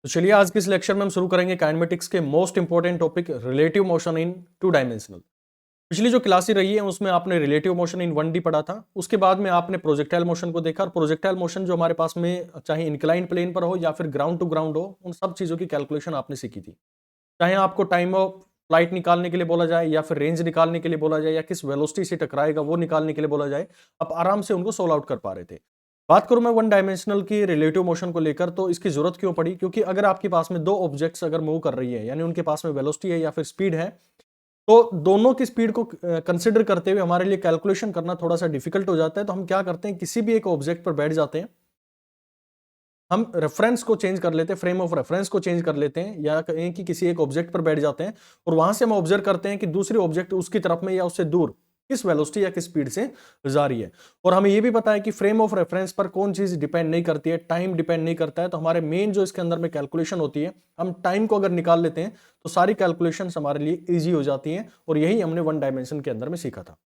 तो चलिए आज के इस लेक्चर में हम शुरू करेंगे काइनेमेटिक्स के most important topic relative motion in two dimensional. पिछली जो क्लास रही है उसमें आपने रिलेटिव मोशन इन 1D पढ़ा था। उसके बाद में आपने प्रोजेक्टाइल मोशन को देखा और प्रोजेक्टाइल मोशन जो हमारे पास में चाहे इंक्लाइन प्लेन पर हो या फिर ग्राउंड टू ग्राउंड हो, उन सब चीजों की कैलकुलेशन आपने सीखी थी। चाहे आपको टाइम ऑफ फ्लाइट निकालने के लिए बोला जाए या फिर रेंज निकालने के लिए बोला जाए या किस वेलोसिटी से टकराएगा वो निकालने के लिए बोला जाए, आप आराम से उनको सोल्व आउट कर पा रहे थे। बात करूं मैं वन डायमेंशनल की रिलेटिव मोशन को लेकर, तो इसकी जरूरत क्यों पड़ी? क्योंकि अगर आपके पास में दो ऑब्जेक्ट्स अगर मूव कर रही है, यानी उनके पास में वेलोसिटी है या फिर स्पीड है, तो दोनों की स्पीड को कंसिडर करते हुए हमारे लिए कैलकुलेशन करना थोड़ा सा डिफिकल्ट हो जाता है। तो हम क्या करते हैं, किसी भी एक ऑब्जेक्ट पर बैठ जाते हैं, हम रेफरेंस को चेंज कर लेते हैं, फ्रेम ऑफ रेफरेंस को चेंज कर लेते हैं, या कहें कि किसी एक ऑब्जेक्ट पर बैठ जाते हैं और वहां से हम ऑब्जर्व करते हैं कि दूसरी ऑब्जेक्ट उसकी तरफ में या उससे दूर किस वेलोसिटी या किस स्पीड से जा रही है। और हमें यह भी पता है कि फ्रेम ऑफ रेफरेंस पर कौन चीज डिपेंड नहीं करती है, टाइम डिपेंड नहीं करता है। तो हमारे मेन जो इसके अंदर में कैलकुलेशन होती है, हम टाइम को अगर निकाल लेते हैं तो सारी कैलकुलेशन हमारे लिए ईजी हो जाती हैं। और यही हमने वन डायमेंशन के अंदर में सीखा था।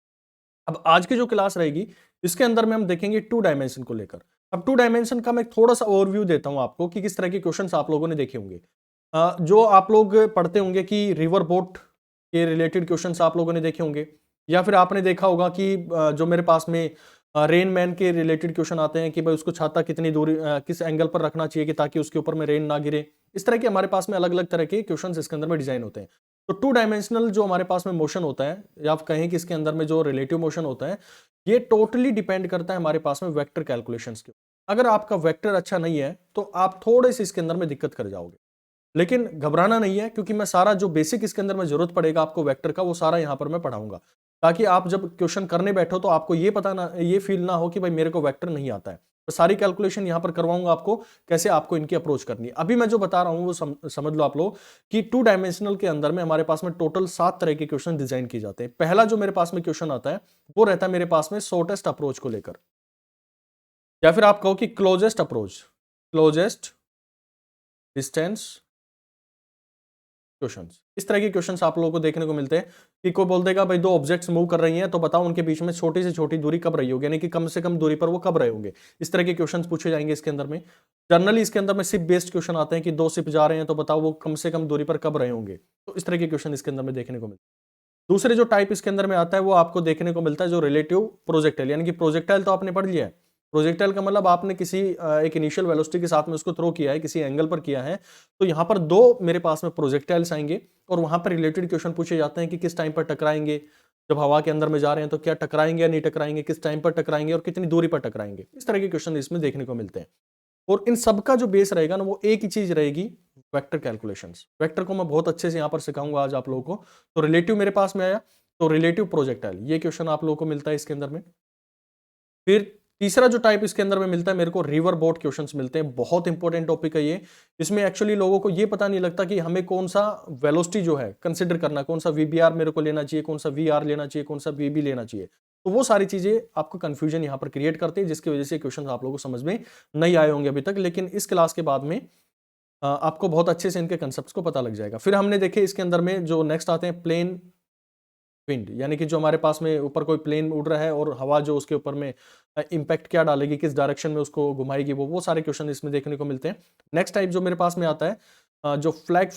अब आज की जो क्लास रहेगी इसके अंदर में हम देखेंगे टू डायमेंशन को लेकर। अब टू डायमेंशन का मैं थोड़ा सा ओवरव्यू देता हूं आपको कि किस तरह के क्वेश्चंस आप लोगों ने देखे होंगे। जो आप लोग पढ़ते होंगे कि रिवर बोट के रिलेटेड क्वेश्चंस आप लोगों ने देखे होंगे, या फिर आपने देखा होगा कि जो मेरे पास में रेन मैन के रिलेटेड क्वेश्चन आते हैं कि भाई उसको छाता कितनी दूरी किस एंगल पर रखना चाहिए कि ताकि उसके ऊपर में रेन ना गिरे। इस तरह के हमारे पास में अलग अलग तरह के क्वेश्चंस इसके अंदर में डिजाइन होते हैं। तो टू डायमेंशनल जो हमारे पास में मोशन होता है, या आप कहें कि इसके अंदर में जो रिलेटिव मोशन होता है, ये टोटली डिपेंड करता है हमारे पास में वेक्टर कैलकुलेशंस के। अगर आपका वेक्टर अच्छा नहीं है तो आप थोड़े से इसके अंदर में दिक्कत कर जाओगे। लेकिन घबराना नहीं है, क्योंकि मैं सारा जो बेसिक इसके अंदर में जरूरत पड़ेगा आपको वेक्टर का, वो सारा यहां पर मैं पढ़ाऊंगा, ताकि आप जब क्वेश्चन करने बैठो तो आपको ये पता ना, ये फील ना हो कि भाई मेरे को वेक्टर नहीं आता है। तो सारी कैलकुलेशन यहां पर करवाऊंगा आपको, कैसे आपको इनकी अप्रोच करनी है। अभी मैं जो बता रहा हूं वो समझ लो आप लोग कि टू डायमेंशनल के अंदर में हमारे पास में टोटल 7 तरह के क्वेश्चन डिजाइन किए जाते हैं। पहला जो मेरे पास में क्वेश्चन आता है वो रहता है मेरे पास में शॉर्टेस्ट अप्रोच को लेकर, या फिर आप कहो कि closest approach, closest distance questions. इस तरह के क्वेश्चंस आप लोगों को देखने को मिलते हैं कि कोई बोल देगा भाई दो ऑब्जेक्ट्स मूव कर रही हैं तो बताओ उनके बीच में छोटी से छोटी दूरी कब रही होगी, यानी कि कम से कम दूरी पर वो कब रहे होंगे। इस तरह के क्वेश्चंस पूछे जाएंगे इसके अंदर में। जनरली इसके अंदर में शिप बेस्ड क्वेश्चन आते हैं कि दो शिप जा रहे हैं तो बताओ वो कम से कम दूरी पर कब रहे होंगे। तो इस तरह के क्वेश्चन इसके अंदर में देखने को मिलते हैं। दूसरे जो टाइप इसके अंदर में आता है वो आपको देखने को मिलता है जो रिलेटिव प्रोजेक्टाइल, यानी कि प्रोजेक्टाइल तो आपने पढ़ लिया है। प्रोजेक्टाइल का मतलब आपने किसी एक इनिशियल वेलोसिटी के साथ में उसको थ्रो किया है, किसी एंगल पर किया है। तो यहां पर दो मेरे पास में प्रोजेक्टाइल्स आएंगे और वहां पर रिलेटेड क्वेश्चन पूछे जाते हैं कि किस टाइम पर टकराएंगे, जब हवा के अंदर में जा रहे हैं तो क्या टकराएंगे या नहीं टकराएंगे, किस टाइम पर टकराएंगे और कितनी दूरी पर टकराएंगे। इस तरह के क्वेश्चन इसमें देखने को मिलते हैं। और इन सबका जो बेस रहेगा ना, वो एक ही चीज रहेगी, वेक्टर कैलकुलेशंस। वेक्टर को मैं बहुत अच्छे से यहां पर सिखाऊंगा आज आप लोगों को। तो रिलेटिव मेरे पास में आया, तो रिलेटिव प्रोजेक्टाइल ये क्वेश्चन आप लोगों को मिलता है इसके अंदर में। फिर तीसरा जो टाइप इसके अंदर में मिलता है मेरे को, रिवर बोट क्वेश्चंस मिलते हैं। बहुत इंपॉर्टेंट टॉपिक है ये। इसमें एक्चुअली लोगों को ये पता नहीं लगता कि हमें कौन सा वेलोसिटी जो है कंसिडर करना, कौन सा वीबीआर मेरे को लेना चाहिए, कौन सा वीआर लेना चाहिए, कौन सा वीबी लेना चाहिए। तो वो सारी चीजें आपको कंफ्यूजन यहां पर क्रिएट करती है, जिसकी वजह से क्वेश्चन आप लोगों को समझ में नहीं आए होंगे अभी तक। लेकिन इस क्लास के बाद में आपको बहुत अच्छे से इनके कंसेप्ट को पता लग जाएगा। फिर हमने देखे इसके अंदर में जो नेक्स्ट आते हैं प्लेन विंड, यानी कि जो हमारे पास में ऊपर कोई प्लेन उड़ रहा है और हवा जो उसके ऊपर में इंपैक्ट क्या डालेगी, किस डायरेक्शन में उसको घुमाएगी, वो सारे क्वेश्चन इसमें देखने को मिलते हैं। नेक्स्ट टाइप जो मेरे पास में आता है जो फ्लैग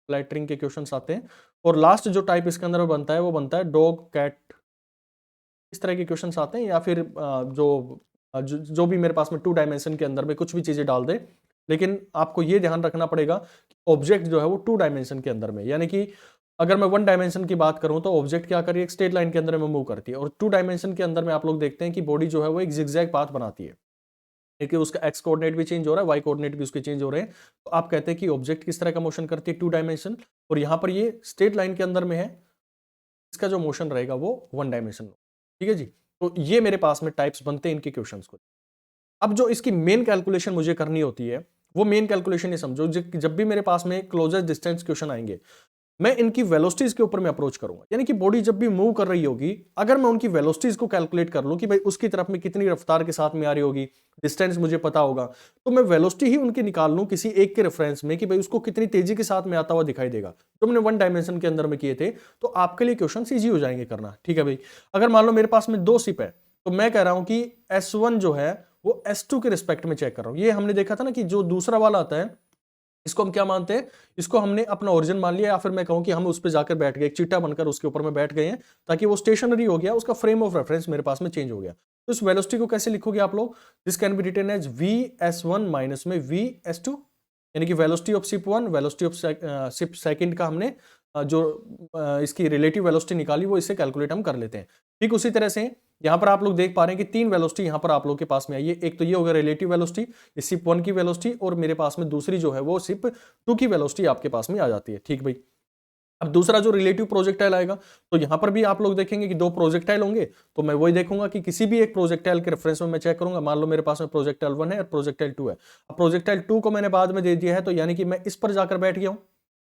फ्लैटरिंग के क्वेश्चंस आते हैं। और लास्ट जो टाइप इसके अंदर बनता है वो बनता है डॉग कैट। इस तरह के क्वेश्चंस आते हैं, या फिर जो भी मेरे पास में टू डायमेंशन के अंदर में कुछ भी चीजें डाल दे। लेकिन आपको ये ध्यान रखना पड़ेगा कि ऑब्जेक्ट जो है वो टू डायमेंशन के अंदर में, यानी कि अगर मैं वन डायमेंशन की बात करूं तो ऑब्जेक्ट क्या करिए, एक स्ट्रेट लाइन के अंदर में मूव करती है। और टू डायमेंशन के अंदर में आप लोग देखते हैं कि बॉडी जो है वो एक जिगजैग पाथ बनाती है, क्योंकि उसका एक्स कोऑर्डिनेट भी चेंज हो रहा है, वाई कोऑर्डिनेट भी उसके चेंज हो रहे हैं। तो आप कहते हैं कि ऑब्जेक्ट किस तरह का मोशन करती है, टू डायमेंशन। और यहां पर ये स्ट्रेट लाइन के अंदर में है, इसका जो मोशन रहेगा वो वन डायमेंशन। ठीक है जी। तो ये मेरे पास में टाइप्स बनते हैं इनके क्वेश्चंस को। अब जो इसकी मेन कैलकुलेशन मुझे करनी होती है, वो मेन कैलकुलेशन ये समझो, जब भी मेरे पास में क्लोजेस्ट डिस्टेंस क्वेश्चन आएंगे, मैं इनकी वेलोसिटीज के ऊपर में अप्रोच करूंगा। यानी कि बॉडी जब भी मूव कर रही होगी, अगर मैं उनकी वेलोसिटीज को कैलकुलेट कर लूं कि भाई उसकी तरफ में कितनी रफ्तार के साथ में आ रही होगी, डिस्टेंस मुझे पता होगा, तो मैं वेलोसिटी ही उनकी निकाल लूं किसी एक के रेफरेंस में कि भाई उसको कितनी तेजी के साथ में आता हुआ दिखाई देगा। तो मैंने वन डायमेंशन के अंदर में किए थे, तो आपके लिए क्वेश्चन ईजी हो जाएंगे करना। ठीक है भाई। अगर मान लो मेरे पास में दो शिप है, तो मैं कह रहा हूं कि S1 जो है वो S2 के रिस्पेक्ट में चेक कर रहा हूं। ये हमने देखा था ना कि जो दूसरा वाला आता है इसको हम क्या मानते हैं, इसको हमने अपना ओरिजिन मान लिया, या फिर मैं कहूं कि हम उस पर जाकर बैठ गए, एक चिट्टा बनकर उसके ऊपर में बैठ गए हैं, ताकि वो स्टेशनरी हो गया, उसका फ्रेम ऑफ रेफरेंस मेरे पास में चेंज हो गया। तो इस वेलोसिटी को कैसे लिखोगे आप लोग, this can be written as vs1 minus में vs2, यानी कि velocity of ship 1, velocity of ship second का हमने इसकी रिलेटिव वेलोसिटी निकाली, वो इससे कैलकुलेट हम कर लेते हैं। ठीक उसी तरह से यहां पर आप लोग देख पा रहे हैं कि 3 वेलोसिटी यहां पर आप लोग के पास में आई है। एक तो ये हो गया रिलेटिव वेलोसिटी, शिप 1 की वेलोसिटी, और मेरे पास में दूसरी जो है वो शिप 2 की वेलोसिटी आपके पास में आ जाती है। ठीक भाई, अब दूसरा जो रिलेटिव प्रोजेक्टाइल आएगा, तो यहां पर भी आप लोग देखेंगे कि 2 प्रोजेक्टाइल होंगे, तो मैं वही देखूंगा कि किसी भी एक प्रोजेक्टाइल के रेफरेंस में मैं चेक करूंगा। मान लो मेरे पास में प्रोजेक्टाइल 1 है और प्रोजेक्टाइल 2 है। अब प्रोजेक्टाइल 2 को मैंने बाद में दे दिया है, तो यानी कि मैं इस पर जाकर बैठ गया हूं।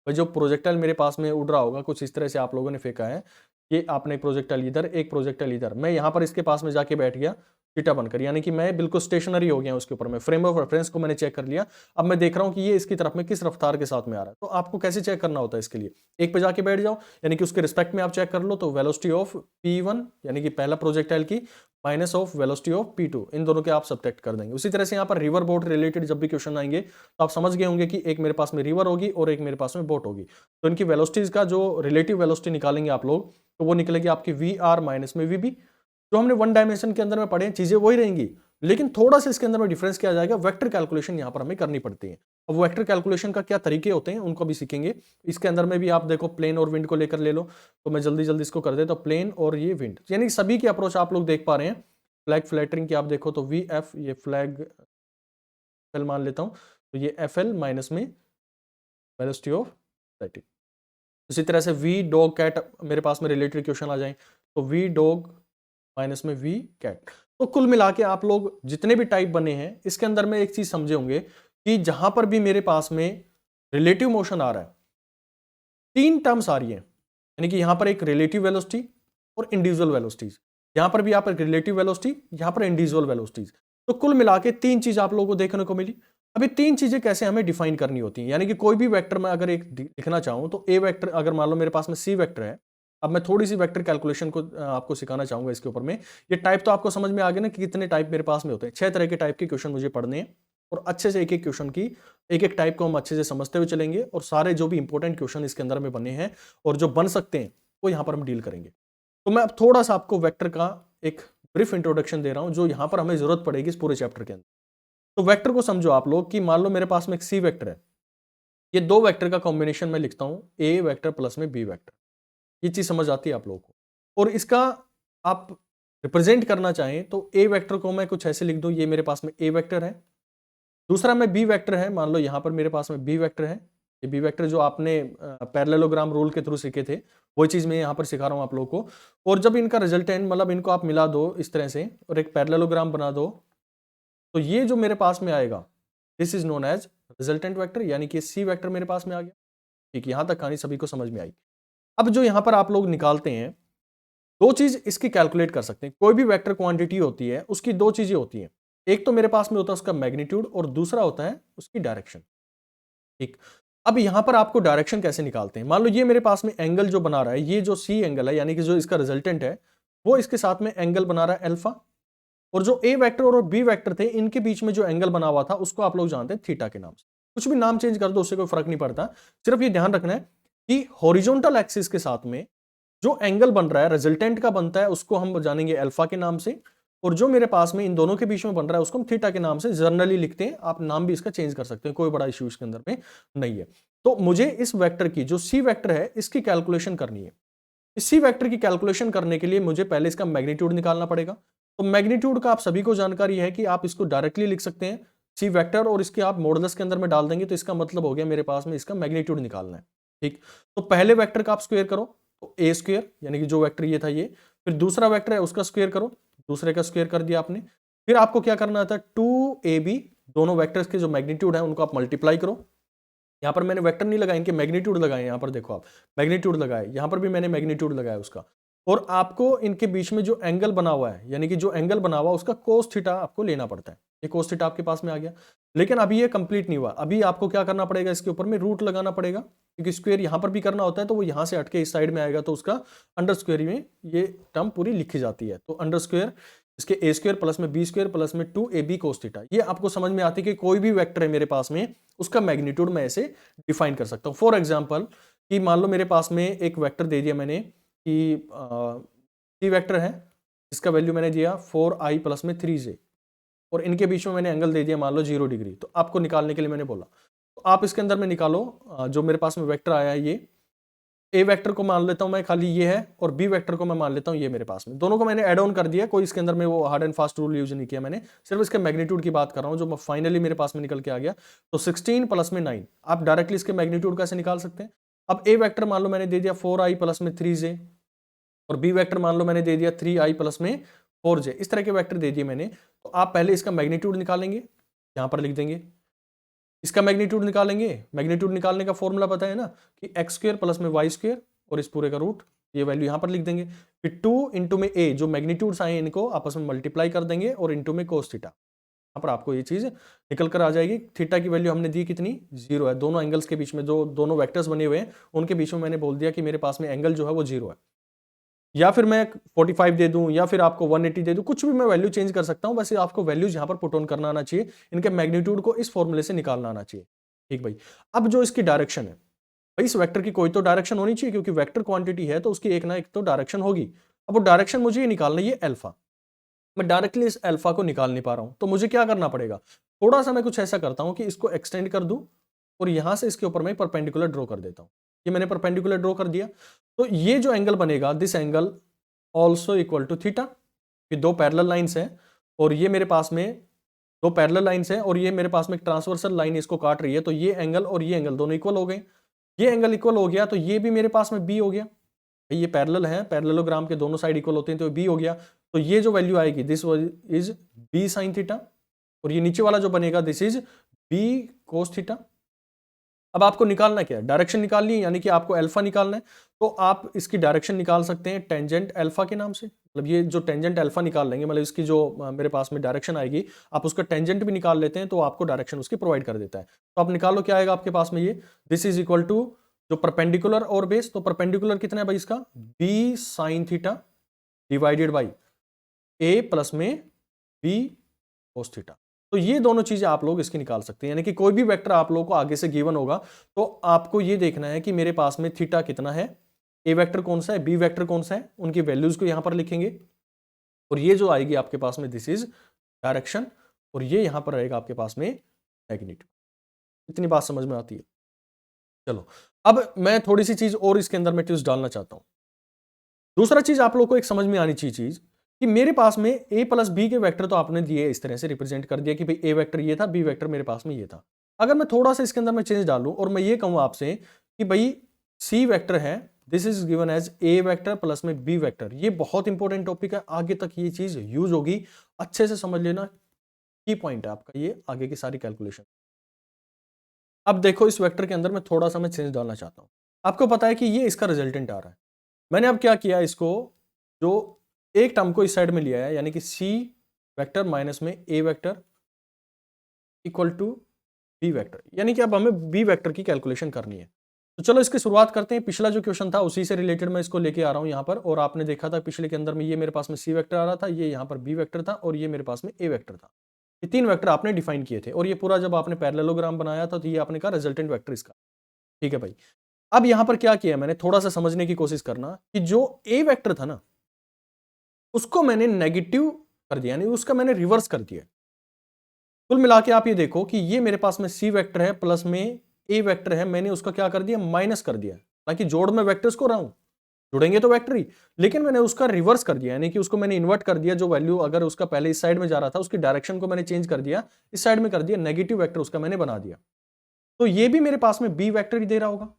भाई जो प्रोजेक्टाइल मेरे पास में उड़ रहा होगा कुछ इस तरह से आप लोगों ने फेंका है, ये आपने प्रोजेक्टाइल इधर, एक प्रोजेक्टाइल इधर, मैं यहां पर इसके पास में जाके बैठ गया थीटा बनकर, यानी कि मैं बिल्कुल स्टेशनरी हो गया उसके ऊपर में। फ्रेम ऑफ रेफरेंस को मैंने चेक कर लिया, अब मैं देख रहा हूं कि ये इसकी तरफ में किस रफ्तार के साथ में आ रहा है। तो आपको कैसे चेक करना होता है इसके लिए, एक पे जाके बैठ जाओ, यानी कि उसके रिस्पेक्ट में आप चेक कर लो, तो वेलोसिटी ऑफ P1 यानी कि पहला प्रोजेक्टाइल की minus of velocity of P2, इन दोनों के आप सब्ट्रैक्ट कर देंगे। उसी तरह से यहाँ पर रिवर बोट रिलेटेड जब भी क्वेश्चन आएंगे तो आप समझ गए होंगे कि एक मेरे पास में रिवर होगी और एक मेरे पास में बोट होगी, तो इनकी वेलोसिटीज का जो रिलेटिव वेलोसिटी निकालेंगे आप लोग, तो वो निकलेगी आपकी VR माइनस में VB। जो हमने वन डायमेंशन के अंदर में पढ़े हैं चीजें वही रहेंगी, लेकिन थोड़ा सा इसके अंदर में डिफरेंस क्या आ जाएगा, वेक्टर कैलकुलेशन यहाँ पर हमें करनी पड़ती है। अब वेक्टर कैलकुलेशन का क्या तरीके होते हैं उनको भी सीखेंगे। इसके अंदर में भी आप देखो प्लेन और विंड को लेकर ले लो, तो मैं जल्दी जल्दी इसको कर देता हूं, प्लेन और ये विंड, यानी सभी की अप्रोच आप लोग देख पा रहे हैं। फ्लैग फ्लैटरिंग की आप देखो तो VF, ये फ्लैग FL मान लेता हूं, तो ये FL माइनस में वेलोसिटी ऑफ फ्लैटिंग। इसी तरह से V डॉग कैट मेरे पास में रिलेटेड क्वेश्चन आ जाए, तो V डॉग माइनस में V कैट। तो कुल मिला के आप लोग जितने भी टाइप बने हैं इसके अंदर में एक चीज समझे होंगे कि जहां पर भी मेरे पास में रिलेटिव मोशन आ रहा है, 3 टर्म्स आ रही है, यानी कि यहां पर एक रिलेटिव वेलोसिटी और इंडिविजुअल वेलोसिटीज, यहां पर भी आप एक रिलेटिव वेलोसिटी, यहां पर इंडिविजुअल वेलोसिटीज। तो कुल मिला के 3 चीज आप लोगों को देखने को मिली। अभी 3 चीजें कैसे हमें डिफाइन करनी होती हैं, यानी कि कोई भी वेक्टर में अगर एक लिखना चाहूं, तो ए वेक्टर अगर मान लो मेरे पास में C वेक्टर है। अब मैं थोड़ी सी वेक्टर कैलकुलेशन को आपको सिखाना चाहूंगा इसके ऊपर में। ये टाइप तो आपको समझ में आ गया ना कि कितने टाइप मेरे पास में होते हैं। 6 तरह के टाइप के क्वेश्चन मुझे पढ़ने हैं, और अच्छे से एक एक क्वेश्चन की एक एक टाइप को हम अच्छे से समझते हुए चलेंगे, और सारे जो भी इंपॉर्टेंट क्वेश्चन इसके अंदर में बने हैं और जो बन सकते हैं वो यहां पर हम डील करेंगे। तो मैं अब थोड़ा सा आपको वेक्टर का एक ब्रीफ इंट्रोडक्शन दे रहा हूं, जो यहां पर हमें जरूरत पड़ेगी इस पूरे चैप्टर के अंदर। तो वेक्टर को समझो आप लोग कि मान लो मेरे पास में एक C वेक्टर है, ये 2 वेक्टर का कॉम्बिनेशन में लिखता हूं, A वेक्टर प्लस में B वेक्टर। ये चीज समझ आती है आप लोगों को, और इसका आप रिप्रेजेंट करना चाहें तो A वेक्टर को मैं कुछ ऐसे लिख दूं, ये मेरे पास में A वेक्टर है, दूसरा में B वेक्टर है, मान लो यहां पर मेरे पास में B वेक्टर है। ये B वेक्टर जो आपने पैरेललोग्राम रूल के थ्रू सीखे थे, वही चीज मैं यहां पर सिखा रहा हूं आप लोगों को। और जब इनका रिजल्टेंट मतलब इनको आप मिला दो इस तरह से और एक पैरेललोग्राम बना दो, तो ये जो मेरे पास में आएगा this is known as resultant vector, यानी कि C वेक्टर मेरे पास में आ गया। ठीक, यहां तक कहानी सभी को समझ में आई। अब जो यहां पर आप लोग निकालते हैं, 2 चीज इसकी कैलकुलेट कर सकते हैं। कोई भी वेक्टर क्वांटिटी होती है उसकी 2 चीजें होती हैं, एक तो मेरे पास में होता है उसका मैग्नीट्यूड और दूसरा होता है उसकी डायरेक्शन। ठीक, अब यहां पर आपको डायरेक्शन कैसे निकालते हैं, मान लो ये मेरे पास में एंगल जो बना रहा है, ये जो C एंगल है, यानी कि जो इसका रिजल्टेंट है वो इसके साथ में एंगल बना रहा है अल्फा, और जो A वेक्टर और B वेक्टर थे इनके बीच में जो एंगल बना हुआ था उसको आप लोग जानते हैं थीटा के नाम से। कुछ भी नाम चेंज कर दो उससे कोई फर्क नहीं पड़ता, सिर्फ ये ध्यान रखना है कि हॉरिजॉन्टल एक्सिस के साथ में जो एंगल बन रहा है रिजल्टेंट का बनता है उसको हम जानेंगे अल्फा के नाम से, और जो मेरे पास में इन दोनों के बीच में बन रहा है उसको हम थीटा के नाम से जनरली लिखते हैं। आप नाम भी इसका चेंज कर सकते हैं, कोई बड़ा इश्यू इसके अंदर में नहीं है। तो मुझे इस वेक्टर की जो C वेक्टर है इसकी कैलकुलेशन करनी है। इस C वेक्टर की कैलकुलेशन करने के लिए मुझे पहले इसका मैग्नीट्यूड निकालना पड़ेगा। तो मैग्नीट्यूड का आप सभी को जानकारी है कि आप इसको डायरेक्टली लिख सकते हैं C वेक्टर, और इसके आप मॉडुलस के अंदर में डाल देंगे, तो इसका मतलब हो गया मेरे पास में इसका मैग्नीट्यूड निकालना है। ठीक, तो पहले वेक्टर का आप स्क्वायर करो, तो A स्क्वायर यानी कि जो वेक्टर ये था ये, फिर दूसरा वेक्टर है उसका स्क्वायर करो, दूसरे का स्क्वायर कर दिया आपने। फिर आपको क्या करना था, 2AB, दोनों वेक्टर्स के जो मैग्नीट्यूड है उनको आप मल्टीप्लाई करो। यहां पर मैंने वेक्टर नहीं लगाया, इनके मैग्नीट्यूड लगाए, यहां पर देखो आप मैग्नीट्यूड लगाए, यहां पर भी मैंने मैग्नीट्यूड लगाया उसका, और आपको इनके बीच में जो एंगल बना हुआ है, यानी कि जो एंगल बना हुआ उसका कोस थीटा आपको लेना पड़ता है। ये कोस थीटा आपके पास में आ गया, लेकिन अभी ये कंप्लीट नहीं हुआ, अभी आपको क्या करना पड़ेगा, इसके ऊपर में रूट लगाना पड़ेगा, क्योंकि स्क्वायर यहां पर भी करना होता है, तो वो यहां से हटके इस साइड में आएगा, तो उसका अंडर स्क्वायर में ये टर्म पूरी लिखी जाती है। तो अंडर स्क्वायर इसके ए स्क्वायर प्लस में बी स्क्वायर प्लस में 2ab cos थीटा। ये आपको समझ में आती है कि कोई भी वेक्टर है मेरे पास में, उसका मैग्नीट्यूड मैं ऐसे डिफाइन कर सकता हूं। फॉर एग्जांपल कि मान लो मेरे पास में एक वेक्टर दे दिया मैंने कि सी वेक्टर है, इसका वैल्यू मैंने दिया 4i प्लस में 3j, और इनके बीच में मैंने एंगल दे दिया मान लो 0 डिग्री। तो आपको निकालने के लिए मैंने बोला, तो आप इसके अंदर में निकालो जो मेरे पास में वेक्टर आया है, ये ए वेक्टर को मान लेता हूं मैं खाली ये है, और बी वेक्टर को मैं मान लेता हूं ये मेरे पास में। दोनों को मैंने ऐड ऑन कर दिया, कोई इसके अंदर में वो hard and fast rule use नहीं किया मैंने, सिर्फ इसके मैग्नीट्यूड की बात कर रहा हूं जो फाइनली मेरे पास में निकल के आ गया। तो 16 प्लस में 9, आप डायरेक्टली इसके मैग्नीट्यूड कैसे निकाल सकते हैं। अब ए वेक्टर मान लो मैंने दे दिया 4i प्लस में 3j, और बी वेक्टर मान लो मैंने दे दिया 3i प्लस में 4j, इस तरह के वेक्टर दे दिए मैंने। तो आप पहले इसका मैग्नीट्यूड निकालेंगे, यहां पर लिख देंगे, इसका मैग्नीट्यूड निकालेंगे। मैग्नीट्यूड निकालने का फॉर्मूला पता है ना कि एक्स स्क्वायर प्लस में वाई स्क्वायर और इस पूरे का रूट, ये वैल्यू यहां पर लिख देंगे। फिर 2 इंटू में ए, जो मैग्नीट्यूड्स आए इनको आपस में मल्टीप्लाई कर देंगे, और इंटू में कोस थीटा। यहां पर आपको ये चीज निकल कर आ जाएगी। थीटा की वैल्यू हमने दी कितनी, 0 है। दोनों एंगल्स के बीच में जो दोनों वेक्टर्स बने हुए हैं उनके बीच में मैंने बोल दिया कि मेरे पास में एंगल जो है वो 0 है। या फिर मैं 45 दे दूं, या फिर आपको 180 दे दूं, कुछ भी मैं वैल्यू चेंज कर सकता हूं, वैसे आपको वैल्यूज यहां पर पुट ऑन करना आना चाहिए, इनके मैग्नीट्यूड को इस फॉर्मूले से निकालना आना चाहिए। ठीक भाई। अब जो इसकी डायरेक्शन है भाई, इस वेक्टर की कोई तो डायरेक्शन होनी चाहिए, क्योंकि वेक्टर क्वांटिटी है तो उसकी एक ना एक तो डायरेक्शन होगी। अब वो डायरेक्शन मुझे ये निकालना है, ये अल्फा। मैं डायरेक्टली इस अल्फा को निकाल नहीं पा रहा हूं, तो मुझे क्या करना पड़ेगा, थोड़ा सा मैं कुछ ऐसा करता हूं कि इसको एक्सटेंड कर दूं, और यहां से इसके ऊपर मैं परपेंडिकुलर ड्रॉ कर देता हूं। ये मैंने परपेंडिकुलर ड्रॉ कर दिया, तो ये जो एंगल बनेगा, this angle also equal to theta. ये दो पैरेलल लाइंस हैं, और ये मेरे पास में दो पैरेलल लाइंस हैं, और ये मेरे पास में एक ट्रांसवर्सल लाइन इसको काट रही है। तो ये एंगल और ये एंगल दोनों इक्वल हो गए। ये एंगल इक्वल हो गया, तो ये भी मेरे पास में बी हो गया। ये पैरेलल है, पैरेललोग्राम के दोनों साइड इक्वल होते हैं, तो बी हो गया। तो ये जो वैल्यू आएगी, this is B sine theta, और ये नीचे वाला जो बनेगा, this is B cos theta. अब आपको निकालना क्या है, डायरेक्शन निकालनी है, यानी कि आपको अल्फा निकालना है। तो आप इसकी डायरेक्शन निकाल सकते हैं टेंजेंट अल्फा के नाम से। मतलब ये जो टेंजेंट अल्फा निकाल लेंगे, मतलब इसकी जो मेरे पास में डायरेक्शन आएगी, आप उसका टेंजेंट भी निकाल लेते हैं, तो आपको डायरेक्शन उसकी प्रोवाइड कर देता है। तो आप निकालो, क्या आएगा आपके पास में, ये दिस इज इक्वल टू जो परपेंडिकुलर और बेस, तो परपेंडिकुलर कितना है भाई इसका, B sine theta divided by A plus में बी कोस थीटा। तो ये दोनों चीजें आप लोग इसकी निकाल सकते हैं, यानी कि कोई भी वेक्टर आप लोगों को आगे से गिवन होगा, तो आपको ये देखना है कि मेरे पास में थीटा कितना है, ए वेक्टर कौन सा है, बी वेक्टर कौन सा है, उनकी वैल्यूज को यहां पर लिखेंगे, और ये जो आएगी आपके पास में, दिस इज डायरेक्शन, और ये यहां पर रहेगा आपके पास में मैग्नीट्यूड। इतनी बात समझ में आती है। चलो, अब मैं थोड़ी सी चीज और इसके अंदर में ट्विस्ट डालना चाहता हूं। दूसरा चीज आप लोग को एक समझ में आनी चाहिए चीज, कि मेरे पास में a प्लस बी के वेक्टर तो आपने दिए, इस तरह से रिप्रेजेंट कर दिया कि भाई a वेक्टर ये था, b वेक्टर मेरे पास में ये था। अगर मैं थोड़ा सा इसके अंदर में चेंज डालूं, और मैं ये कहूं आपसे कि भाई c वेक्टर है, this is given as a vector plus में b वेक्टर। ये बहुत इंपॉर्टेंट टॉपिक है, आगे तक ये चीज यूज होगी, अच्छे से समझ लेना, की पॉइंट है आपका ये आगे की सारी कैलकुलेशन। अब देखो, इस वेक्टर के अंदर में थोड़ा सा मैं चेंज डालना चाहता हूं। आपको पता है कि ये इसका रिजल्टेंट आ रहा है। मैंने अब क्या किया, इसको जो एक टर्म को इस साइड में लिया है, यानी कि सी वेक्टर माइनस में A vector equal to B vector, यानी कि अब हमें बी वेक्टर की कैलकुलेशन करनी है। तो चलो इसकी शुरुआत करते हैं। पिछला जो क्वेश्चन था उसी से रिलेटेड मैं इसको लेके आ रहा हूं यहां पर, और आपने देखा था पिछले के अंदर में ये मेरे पास में सी वेक्टर आ रहा था, ये यहां पर बी वेक्टर था, और ये मेरे पास में ए वेक्टर था। ये तीन वेक्टर आपने डिफाइन किए थे, और ये पूरा जब आपने पैरेललोग्राम बनाया था तो ये आपने कहा रिजल्टेंट वेक्टर इसका। ठीक है भाई। अब यहां पर क्या किया मैंने, थोड़ा सा समझने की कोशिश करना, कि जो ए वेक्टर था ना, उसको मैंने नेगेटिव कर दिया, यानी उसका मैंने रिवर्स कर दिया। कुल मिला के आप ये देखो कि ये मेरे पास में सी वेक्टर है प्लस में ए वेक्टर है, मैंने उसका क्या कर दिया, माइनस कर दिया, ताकि जोड़ में वेक्टर्स को रहा हूं, जुड़ेंगे तो वेक्टर ही, लेकिन मैंने उसका रिवर्स कर दिया, यानी कि उसको मैंने इन्वर्ट कर दिया। जो वैल्यू अगर उसका पहले इस साइड में जा रहा था, उसकी डायरेक्शन को मैंने चेंज कर दिया, इस साइड में कर दिया, नेगेटिव वेक्टर उसका मैंने बना दिया। तो ये भी मेरे पास में बी वेक्टर ही दे रहा होगा।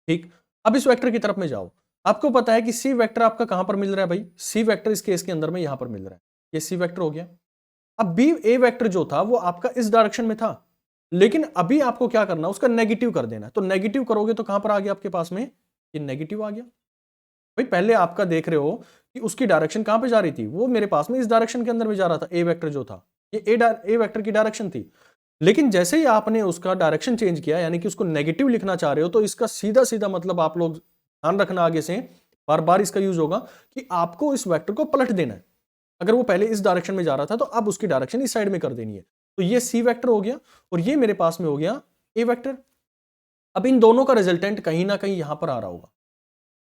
ठीक, अब इस वेक्टर की तरफ में जाओ। आपको पता है कि सी वेक्टर आपका कहां पर मिल रहा है भाई, सी वेक्टर इस केस के अंदर में यहां पर मिल रहा है, ये सी वेक्टर हो गया। अब बी ए वेक्टर जो था वो आपका इस डायरेक्शन में था, लेकिन अभी आपको क्या करना, उसका नेगेटिव कर देना है। तो नेगेटिव करोगे तो कहां पर आ गया आपके पास में, ये नेगेटिव आ गया। भाई पहले आपका देख रहे हो कि उसकी डायरेक्शन कहां पे जा रही थी, वो मेरे पास में इस डायरेक्शन के अंदर में जा रहा था, ए वेक्टर जो था, ये ए वेक्टर की डायरेक्शन थी। लेकिन जैसे ही आपने उसका डायरेक्शन चेंज किया, यानी कि उसको नेगेटिव लिखना चाह रहे हो, तो इसका सीधा सीधा मतलब आप लोग ध्यान रखना, आगे से बार बार इसका यूज होगा कि आपको इस वेक्टर को पलट देना है। अगर वो पहले इस डायरेक्शन में जा रहा था तो अब उसकी डायरेक्शन इस साइड में कर देनी है। तो ये सी वेक्टर हो गया और ये मेरे पास में हो गया ए वेक्टर। अब इन दोनों का रिजल्टेंट कहीं ना कहीं यहां पर आ रहा होगा,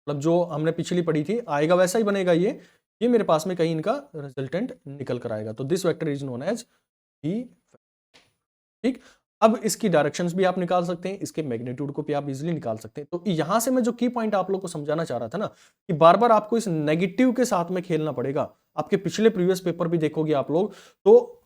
मतलब जो हमने पिछली पढ़ी थी आएगा वैसा ही बनेगा। ये मेरे पास में कहीं इनका रिजल्टेंट निकल कर आएगा। तो this vector is known as B. ठीक, अब इसकी डायरेक्शंस भी आप निकाल सकते हैं, इसके मैग्नीट्यूड को भी आप इजीली निकाल सकते हैं। तो यहां से मैं जो की पॉइंट आप लोग को समझाना चाह रहा था ना, कि बार बार आपको इस नेगेटिव के साथ में खेलना पड़ेगा। आपके पिछले प्रीवियस पेपर भी देखोगे आप लोग, तो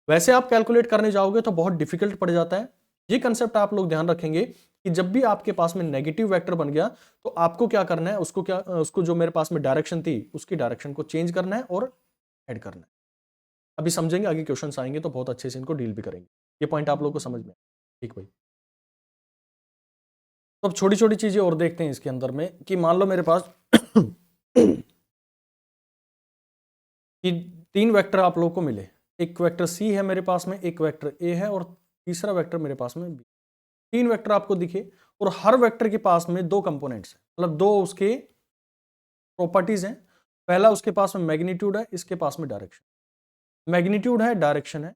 वैसे आप कैलकुलेट करने जाओगे तो बहुत डिफिकल्ट पड़ जाता है। ये कंसेप्ट आप लोग ध्यान रखेंगे कि जब भी आपके पास में नेगेटिव वेक्टर बन गया तो आपको क्या करना है, उसको जो मेरे पास में डायरेक्शन थी उसकी डायरेक्शन को चेंज करना है और ऐड करना है। अभी समझेंगे, आगे क्वेश्चंस आएंगे तो बहुत अच्छे से इनको डील भी करेंगे। ये पॉइंट आप लोगों को समझ में। ठीक भाई, तो अब छोटी छोटी चीजें और देखते हैं इसके अंदर में, कि मान लो मेरे पास कि 3 वेक्टर आप लोगों को मिले, एक वेक्टर सी है मेरे पास में, एक वेक्टर ए है और तीसरा वेक्टर मेरे पास में बी। 3 वेक्टर आपको दिखे और हर वेक्टर के पास में 2 कंपोनेंट्स हैं, मतलब 2 उसके प्रॉपर्टीज हैं। पहला उसके पास में मैग्नीट्यूड है, इसके पास में डायरेक्शन। मैग्नीट्यूड है, डायरेक्शन है,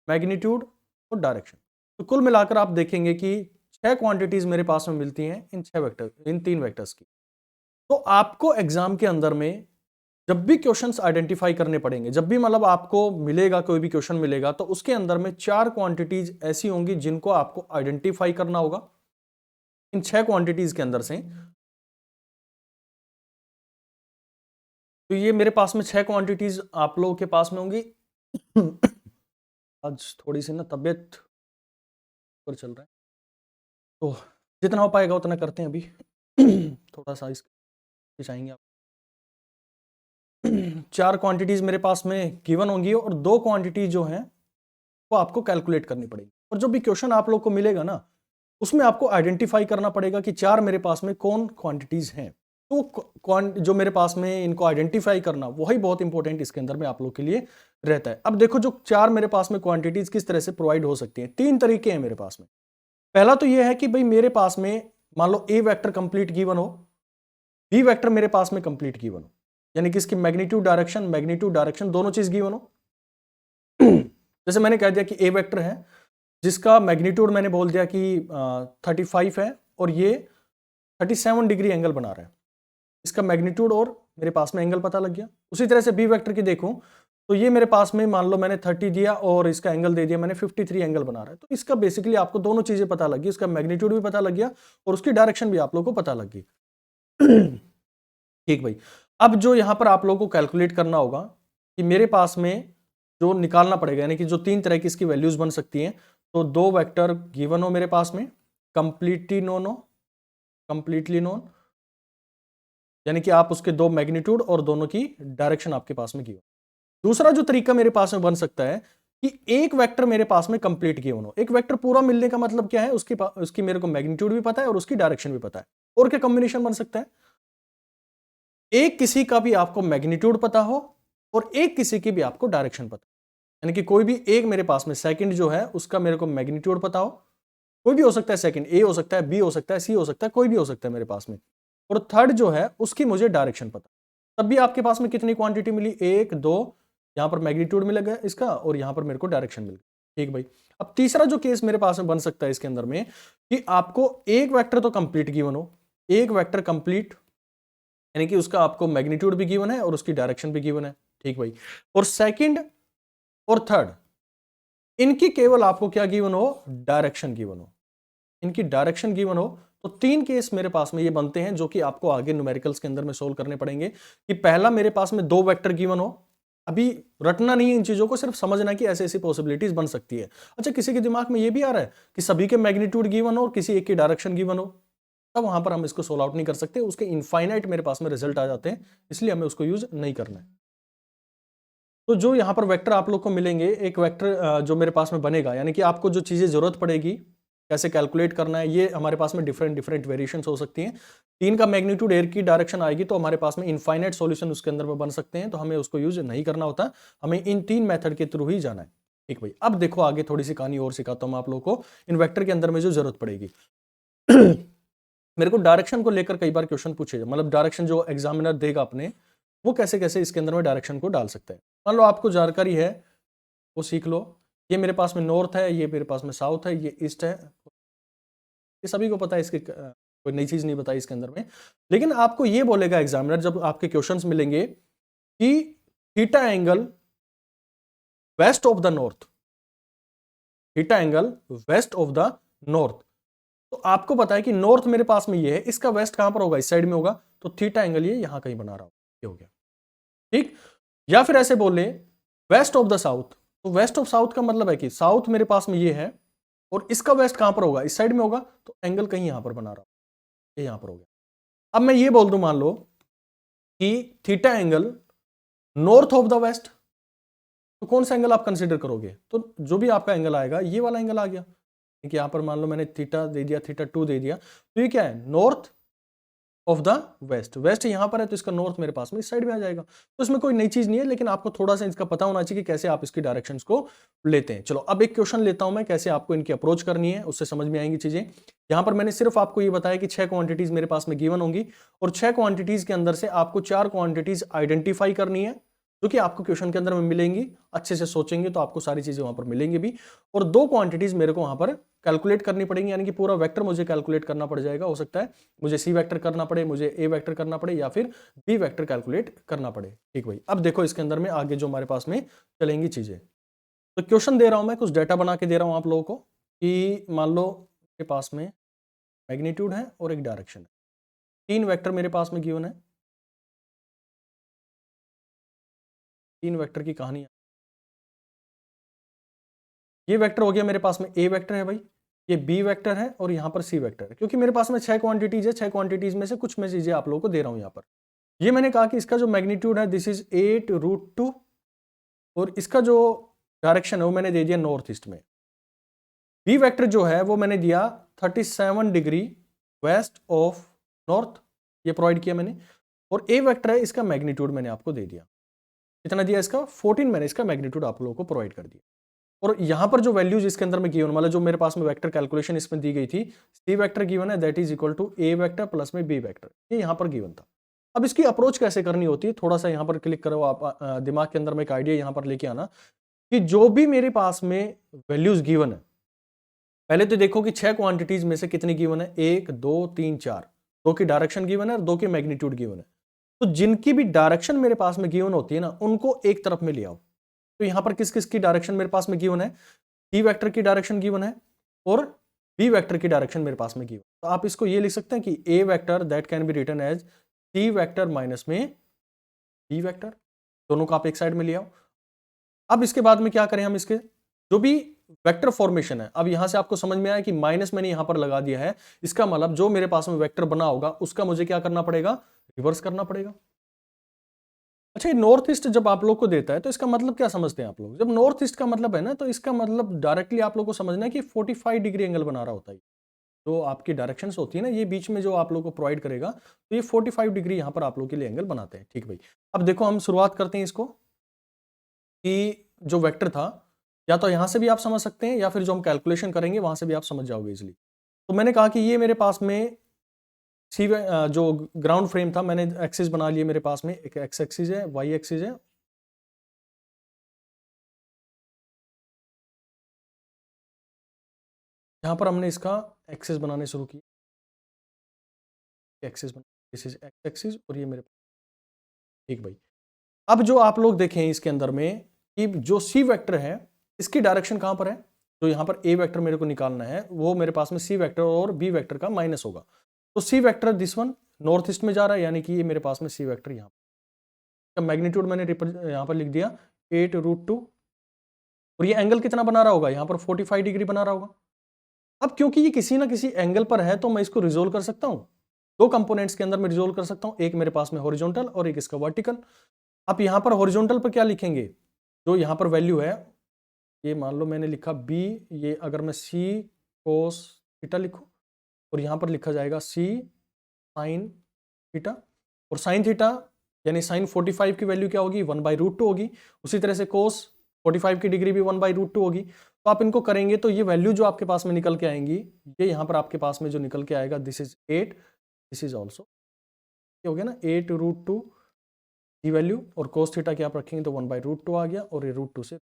मैग्नीट्यूड और डायरेक्शन। तो कुल मिलाकर आप देखेंगे कि 6 क्वांटिटीज मेरे पास में मिलती हैं इन 3 वेक्टर्स की। तो आपको एग्जाम के अंदर में जब भी क्वेश्चंस आइडेंटिफाई करने पड़ेंगे, जब भी मतलब आपको मिलेगा कोई भी क्वेश्चन मिलेगा, तो उसके अंदर में 4 क्वांटिटीज ऐसी होंगी जिनको आपको आइडेंटिफाई करना होगा इन 6 क्वांटिटीज के अंदर से। तो ये मेरे पास में 6 क्वांटिटीज आप लोगों के पास में होंगी। आज थोड़ी सी ना तबीयत पर चल रहा है, तो जितना हो पाएगा उतना करते हैं अभी। थोड़ा सा इसके चाहेंगे आप। 4 क्वांटिटीज मेरे पास में गिवन होंगी और 2 क्वांटिटी जो हैं वो आपको कैलकुलेट करनी पड़ेगी। और जो भी क्वेश्चन आप लोग को मिलेगा ना, उसमें आपको आइडेंटिफाई करना पड़ेगा कि 4 मेरे पास में कौन क्वांटिटीज हैं। तो जो मेरे पास में इनको आइडेंटिफाई करना वही बहुत इंपॉर्टेंट इसके अंदर में आप लोग के लिए रहता है। अब देखो, जो 4 मेरे पास में क्वांटिटीज किस तरह से प्रोवाइड हो सकती हैं, 3 तरीके हैं मेरे पास में। पहला तो यह है कि भाई मेरे पास में मान लो ए वेक्टर कंप्लीट गिवन हो, बी वेक्टर मेरे पास में कंप्लीट गिवन हो, यानी कि इसकी मैग्नीट्यूड डायरेक्शन दोनों चीज गिवन हो। जैसे मैंने कह दिया कि ए वेक्टर है जिसका मैग्नीट्यूड मैंने बोल दिया कि 35 है और ये 37 डिग्री एंगल बना रहा है, इसका मैग्नीट्यूड और मेरे पास में एंगल पता लग गया। उसी तरह से बी वेक्टर की देखूं तो ये मेरे पास में मान लो मैंने 30 दिया और इसका एंगल दे दिया मैंने 53 एंगल बना रहा है। तो इसका बेसिकली आपको दोनों चीजें पता लग गई, इसका मैग्नीट्यूड भी पता लग गया और उसकी डायरेक्शन भी आप लोगों को पता लग गई। ठीक भाई, अब जो यहां पर आप लोगों को कैलकुलेट करना होगा कि मेरे पास में जो निकालना पड़ेगा, यानी कि जो 3 तरह की इसकी वैल्यूज बन सकती हैं। तो 2 वेक्टर गिवन हो मेरे पास में, कंप्लीटली नोन हो, कंप्लीटली नोन, यानी कि आप उसके 2 मैग्नीट्यूड और दोनों की डायरेक्शन आपके पास में गिवन। दूसरा जो तरीका मेरे पास में बन सकता है कि एक वेक्टर मेरे पास में कंप्लीट गिवन हो। एक वेक्टर पूरा मिलने का मतलब क्या है, उसकी मेरे को मैग्नीट्यूड भी पता है और उसकी डायरेक्शन भी पता है। और क्या कॉम्बिनेशन बन सकता है, एक किसी का भी आपको मैग्नीट्यूड पता हो और एक किसी की भी आपको डायरेक्शन पता, यानी कि कोई भी एक मेरे पास में सेकंड जो है उसका मेरे को मैग्नीट्यूड पता हो, कोई भी हो सकता है सेकंड, ए हो सकता है, बी हो सकता है, सी हो सकता है, कोई भी हो सकता है मेरे पास में, और थर्ड जो है उसकी मुझे डायरेक्शन पता, तब भी आपके पास में कितनी क्वांटिटी मिली, 1 2, यहां पर मैग्नीट्यूड मिल गया इसका और यहां पर मेरे को डायरेक्शन मिल गया। ठीक भाई, अब तीसरा जो केस मेरे पास में बन सकता है इसके अंदर में कि आपको एक वेक्टर तो कंप्लीट गिवन हो, एक वेक्टर कंप्लीट यानी कि उसका आपको मैग्नीट्यूड भी गिवन है और उसकी डायरेक्शन भी गिवन है। ठीक भाई, और सेकंड और थर्ड इनकी केवल आपको क्या गिवन हो, डायरेक्शन गिवन हो, इनकी डायरेक्शन गिवन हो। तो 3 केस मेरे पास में ये बनते हैं जो कि आपको आगे न्यूमेरिकल्स के अंदर में सोल्व करने पड़ेंगे। कि पहला मेरे पास में 2 वेक्टर गिवन हो, अभी रटना नहीं है इन चीजों को, सिर्फ समझना कि ऐसे ऐसी पॉसिबिलिटीज बन सकती है। अच्छा, किसी के दिमाग में ये भी आ रहा है कि सभी के मैग्नीट्यूड गिवन हो और किसी एक की डायरेक्शन गिवन हो, तब वहां पर हम इसको सोल्व आउट नहीं कर सकते, उसके इनफाइनाइट मेरे पास में रिजल्ट आ जाते हैं, इसलिए हमें उसको यूज नहीं करना है। तो जो यहां पर वेक्टर आप लोग को मिलेंगे, एक वेक्टर जो मेरे पास में बनेगा, यानी कि आपको जो चीजें जरूरत पड़ेगी कैसे कैलकुलेट करना है, ये हमारे पास में डिफरेंट वेरिएशंस हो सकती हैं। 3 का मैग्नीट्यूड, एयर की डायरेक्शन आएगी तो हमारे पास में इनफाइनाइट सॉल्यूशन उसके अंदर में बन सकते हैं, तो हमें उसको यूज नहीं करना होता, हमें इन 3 मेथड के थ्रू ही जाना है। ठीक भाई, अब देखो आगे थोड़ी सी कहानी और सिखाता हूं मैं आप लोगों को इन वेक्टर के अंदर में जो जरूरत पड़ेगी। मेरे को डायरेक्शन को लेकर कई बार क्वेश्चन पूछे, मतलब डायरेक्शन जो एग्जामिनर देगा अपने, वो कैसे कैसे इसके अंदर में डायरेक्शन को डाल सकते हैं। मान लो आपको जानकारी है वो सीख लो, ये मेरे पास में नॉर्थ है, ये मेरे पास में साउथ है, ये ईस्ट है, ये सभी को पता है, इसके कोई नई चीज नहीं बताई इसके अंदर में। लेकिन आपको ये बोलेगा एग्जामिनर जब आपके क्वेश्चंस मिलेंगे कि theta angle west of the north, theta angle west of the north, तो आपको पता है कि नॉर्थ मेरे पास में ये है, इसका वेस्ट कहां पर होगा, इस साइड में होगा, तो थीटा एंगल ये यहां कहीं बना रहा होगा, ये हो गया ठीक। या फिर ऐसे बोले वेस्ट ऑफ द साउथ, तो वेस्ट ऑफ साउथ का मतलब है कि साउथ मेरे पास में ये है और इसका वेस्ट कहां पर होगा, इस साइड में होगा, तो एंगल कहीं यहां पर बना रहा होगा, ये यहां पर हो गया। अब मैं ये बोल दूं मान लो कि theta angle north of the west, तो कौन सा एंगल आप कंसीडर करोगे, तो जो भी आपका एंगल आएगा ये वाला एंगल आ गया। कि यहां पर मान लो मैंने थीटा दे दिया, थीटा 2 दे दिया, तो ये क्या है, north of the west, west यहां पर है तो इसका नॉर्थ मेरे पास में इस साइड में आ जाएगा। तो इसमें कोई नई चीज नहीं है, लेकिन आपको थोड़ा सा इसका पता होना चाहिए कि कैसे आप इसकी डायरेक्शंस को लेते हैं। चलो अब एक क्वेश्चन लेता हूं मैं, कैसे आपको इनकी अप्रोच करनी है उससे समझ में आएंगी चीजें। यहां पर मैंने सिर्फ आपको ये बताया कि 6 क्वांटिटीज मेरे पास में गिवन होंगी और 6 क्वांटिटीज के अंदर से आपको 4 क्वांटिटीज आइडेंटिफाई करनी है जो कि आपको क्वेश्चन के अंदर में मिलेंगी। अच्छे से सोचेंगे तो आपको सारी चीजें वहां पर मिलेंगी भी, और 2 क्वांटिटीज मेरे को वहां पर कैलकुलेट करनी पड़ेंगी, यानी कि पूरा वेक्टर मुझे कैलकुलेट करना पड़ जाएगा। हो सकता है मुझे सी वेक्टर करना पड़े, मुझे ए वेक्टर करना पड़े, या फिर बी वेक्टर कैलकुलेट करना पड़े। ठीक भाई, अब देखो इसके अंदर में आगे जो हमारे पास में चलेंगी चीजें। तो क्वेश्चन दे रहा हूं मैं, कुछ डाटा बना के दे रहा हूं आप लोगों को कि मान लो मेरे पास में मैग्नीट्यूड है और एक डायरेक्शन है, 3 वेक्टर मेरे पास में गिवन है। 3 वेक्टर की कहानी है। ये वेक्टर हो गया मेरे पास में, ए वेक्टर है भाई, ये बी वेक्टर है और यहां पर सी वेक्टर है। क्योंकि मेरे पास में 6 क्वांटिटीज है, 6 क्वांटिटीज में से कुछ मैं चीजें आप लोगों को दे रहा हूं यहां पर। ये मैंने कहा कि इसका जो मैग्नीट्यूड है दिस इज 8√2 और इसका जो डायरेक्शन है वो मैंने दे दिया नॉर्थ ईस्ट में। बी वेक्टर जो है वो मैंने दिया 37 डिग्री वेस्ट ऑफ नॉर्थ, ये प्रोवाइड किया मैंने। और ए वेक्टर है, इसका मैग्नीट्यूड मैंने आपको दे दिया, कितना दिया इसका 14, मैंने इसका मैग्नीट्यूड आप लोगों को प्रोवाइड कर दिया। और यहां पर जो वैल्यूज इसके अंदर में गिवन, मतलब जो मेरे पास में वेक्टर कैलकुलेशन इसमें दी गई थी, सी वेक्टर गिवन है that is equal to A vector plus में बी वेक्टर, ये यहां पर गिवन था। अब इसकी अप्रोच कैसे करनी होती है, थोड़ा सा यहां पर क्लिक करो आप, दिमाग के अंदर में एक आइडिया यहां पर लेके आना कि जो भी मेरे पास में वैल्यूज गिवन है, पहले तो देखो कि 6 क्वांटिटीज में से कितनी गिवन है, 1 2 3 4, 2 की डायरेक्शन गिवन है और 2 की मैग्नीट्यूड गिवन है। तो जिनकी भी डायरेक्शन मेरे पास में गिवन होती है ना, उनको एक तरफ में ले आओ। तो यहां पर किस किस की डायरेक्शन मेरे पास में गिवन है, सी वेक्टर की डायरेक्शन गिवन है और बी वेक्टर की डायरेक्शन मेरे पास में गिवन। तो आप इसको ये लिख सकते हैं कि A vector that can be written as C vector minus में बी वेक्टर, दोनों को आप एक साइड में ले आओ। अब इसके बाद में क्या करें हम, इसके जो भी वेक्टर फॉर्मेशन है, अब यहां से आपको समझ में आया कि माइनस मैंने यहां पर लगा दिया है, इसका मतलब जो मेरे पास में वेक्टर बना होगा उसका मुझे क्या करना पड़ेगा, रिवर्स करना पड़ेगा। अच्छा, ये नॉर्थ ईस्ट जब आप लोग को देता है तो इसका मतलब क्या समझते हैं आप लोग, जब नॉर्थ ईस्ट का मतलब है ना, तो इसका मतलब डायरेक्टली आप लोग को समझना है कि 45 डिग्री एंगल बना रहा होता है। जो आपकी डायरेक्शंस होती है ना, ये बीच में जो आप लोग को प्रोवाइड करेगा, तो ये 45 डिग्री यहाँ पर आप लोग के लिए एंगल बनाते हैं। ठीक भाई, अब देखो हम शुरुआत करते हैं इसको कि जो वेक्टर था, या तो यहाँ से भी आप समझ सकते हैं या फिर जो हम कैलकुलेशन करेंगे वहां से भी आप समझ जाओगे इजिली। तो मैंने कहा कि ये मेरे पास में सी जो ग्राउंड फ्रेम था, मैंने एक्सिस बना लिए, मेरे पास में एक एक्स एक्सिस है, वाई एक्सिस है, यहाँ पर हमने इसका एक्सिस बनाने शुरू किया, एक्सिस बना, दिस इज एक्स एक्सिस और ये मेरे पास। ठीक भाई, अब जो आप लोग देखें इसके अंदर में कि जो सी वेक्टर है इसकी डायरेक्शन कहां पर है, जो यहां पर ए वेक्टर मेरे को निकालना है वो मेरे पास में सी वेक्टर और बी वेक्टर का माइनस होगा। तो C vector this one north east में जा रहा है, यानी कि ये मेरे पास में सी वेक्टर यहाँ पर, मैग्नीट्यूड मैंने यहाँ पर लिख दिया 8√2 और ये एंगल कितना बना रहा होगा, यहाँ पर 45 डिग्री बना रहा होगा। अब क्योंकि ये किसी ना किसी एंगल पर है तो मैं इसको रिजोल्व कर सकता हूं, 2 कंपोनेंट्स के अंदर मैं रिजोल्व कर सकता हूं, एक मेरे पास में हॉरिजॉन्टल और एक इसका वर्टिकल। आप यहां पर हॉरिजॉन्टल पर क्या लिखेंगे, जो यहां पर वैल्यू है, ये मान लो मैंने लिखा b, ये अगर मैं c cos थीटा लिखूं और यहां पर लिखा जाएगा c sin थीटा, और sin थीटा यानी sin 45 की वैल्यू क्या होगी, 1/√2 होगी। उसी तरह से cos 45 की डिग्री भी 1/√2 होगी। तो आप इनको करेंगे तो ये वैल्यू जो आपके पास में निकल के आएंगी, ये यहां पर आपके पास में जो निकल के आएगा this is 8, this is also, ये हो गया ना 8√2 की वैल्यू, और कोस थीटा की आप रखेंगे तो 1/√2 आ गया, और ये √2 से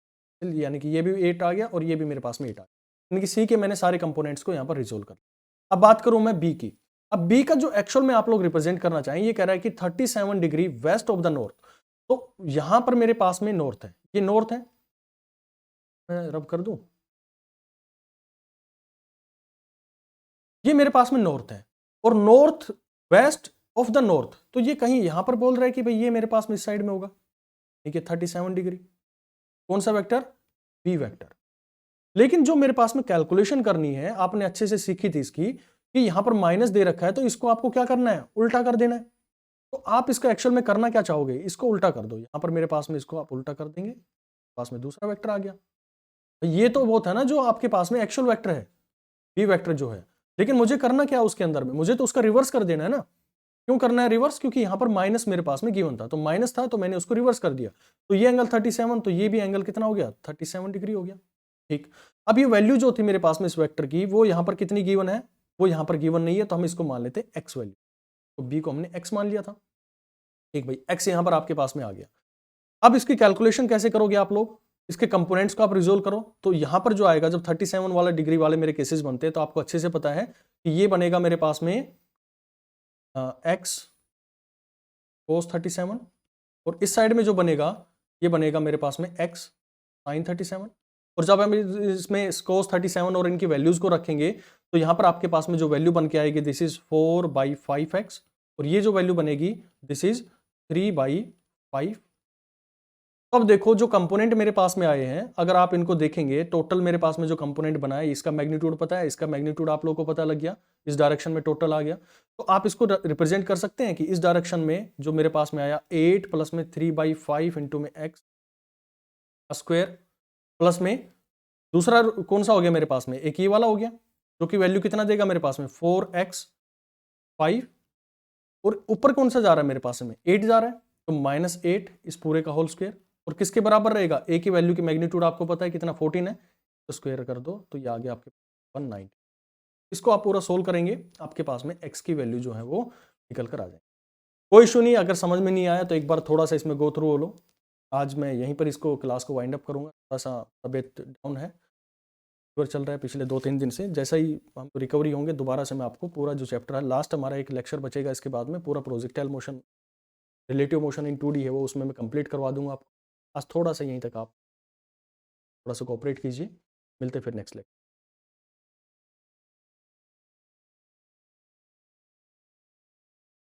यानी कि ये भी 8 आ गया और ये भी मेरे पास में 8 आ गया, यानी कि सी के मैंने सारे कंपोनेंट्स को यहाँ पर रिजोल्व कर लिया। अब बात करूं मैं बी की। अब बी का जो एक्चुअल में आप लोग रिप्रेजेंट करना चाहें, ये कह रहा है कि 37 degree west of the north. तो यहां पर मेरे पास में नॉर्थ है, ये नॉर्थ है, मैं रब कर दूं, ये मेरे पास में नॉर्थ है, और north west of the north, तो ये कहीं यहां पर बोल रहा है कि भाई ये मेरे पास में इस साइड में होगा, ठीक है, 37 डिग्री। कौन सा वेक्टर? B vector. लेकिन जो मेरे पास में कैलकुलेशन करनी है, आपने अच्छे से सीखी थी इसकी, कि यहां पर माइनस दे रखा है, तो इसको आपको क्या करना है? उल्टा कर देना है। तो आप इसका एक्चुअल में करना क्या चाहोगे? इसको उल्टा कर दो, यहां पर मेरे पास में इसको आप उल्टा कर देंगे, पास में दूसरा वेक्टर आ गया। ये तो वो था ना जो आपके पास में एक्चुअल वेक्टर है, बी वेक्टर जो है, लेकिन मुझे करना क्या है उसके अंदर में? मुझे तो उसका रिवर्स कर देना है ना। क्यों करना है रिवर्स? क्योंकि यहां पर माइनस मेरे पास में गिवन था, तो माइनस था तो मैंने उसको रिवर्स कर दिया, तो ये एंगल 37, तो ये भी एंगल कितना हो गया? 37 डिग्री हो गया। ठीक, अब ये वैल्यू जो थी मेरे पास में इस वेक्टर की, वो यहां पर कितनी गिवन है? वो यहां पर गिवन नहीं है, तो हम इसको मान लेते हैं एक्स वैल्यू, तो बी को हमने एक्स मान लिया था। ठीक भाई, एक्स यहां पर आपके पास में आ गया। अब इसकी कैलकुलेशन कैसे करोगे आप लोग? इसके कंपोनेंट्स को आप रिजोल्व करो, तो यहां पर जो आएगा, जब 37 वाला डिग्री वाले मेरे केसेस बनते हैं, तो आपको अच्छे से पता है कि ये बनेगा मेरे पास में एक्स कोस 37, और इस साइड में जो बनेगा, ये बनेगा मेरे पास में एक्स साइन 37। और जब हम इसमें कोस 37 और इनकी वैल्यूज को रखेंगे, तो यहां पर आपके पास में जो वैल्यू बन के आएगी, दिस इज 4/5x, और ये जो वैल्यू बनेगी, दिस इज 3/5। अब देखो जो कंपोनेंट मेरे पास में आए हैं, अगर आप इनको देखेंगे, टोटल मेरे पास में जो कंपोनेंट बना है, इसका मैग्नीट्यूड पता है, इसका मैग्नीट्यूड आप लोगों को पता लग गया, इस डायरेक्शन में टोटल आ गया। तो आप इसको रिप्रेजेंट कर सकते हैं कि इस डायरेक्शन में जो मेरे पास में आया 8 प्लस में 3/5 इंटू में एक्स स्क्वायर, प्लस में दूसरा कौन सा हो गया मेरे पास में? एक ये वाला हो गया, जो कि वैल्यू कितना देगा मेरे पास में? 4x5, और ऊपर कौन सा जा रहा है मेरे पास में? 8 जा रहा है, तो -8 इस पूरे का होल स्क्वायर, और किसके बराबर रहेगा? ए की वैल्यू की मैग्नीट्यूड आपको पता है कितना? 14 है, तो स्क्वायर कर दो, तो ये आ गया आपके 190। इसको आप पूरा सोल्व करेंगे, आपके पास में एक्स की वैल्यू जो है वो निकल कर आ जाएगी। कोई इशू नहीं, अगर समझ में नहीं आया तो एक बार थोड़ा सा इसमें गो थ्रू हो लो। आज मैं यहीं पर इसको क्लास को वाइंड अप करूंगा, थोड़ा सा तबीयत डाउन है, फीवर चल रहा है पिछले 2-3 दिन से। जैसा ही हम रिकवरी होंगे, दोबारा से मैं आपको पूरा जो चैप्टर है, लास्ट हमारा एक लेक्चर बचेगा, इसके बाद में पूरा projectile motion, relative motion in 2D है, वो उसमें मैं कंप्लीट करवा दूंगा आपको। आज थोड़ा सा यहीं तक आप थोड़ा सा कोऑपरेट कीजिए, मिलते फिर नेक्स्ट लेक्चर।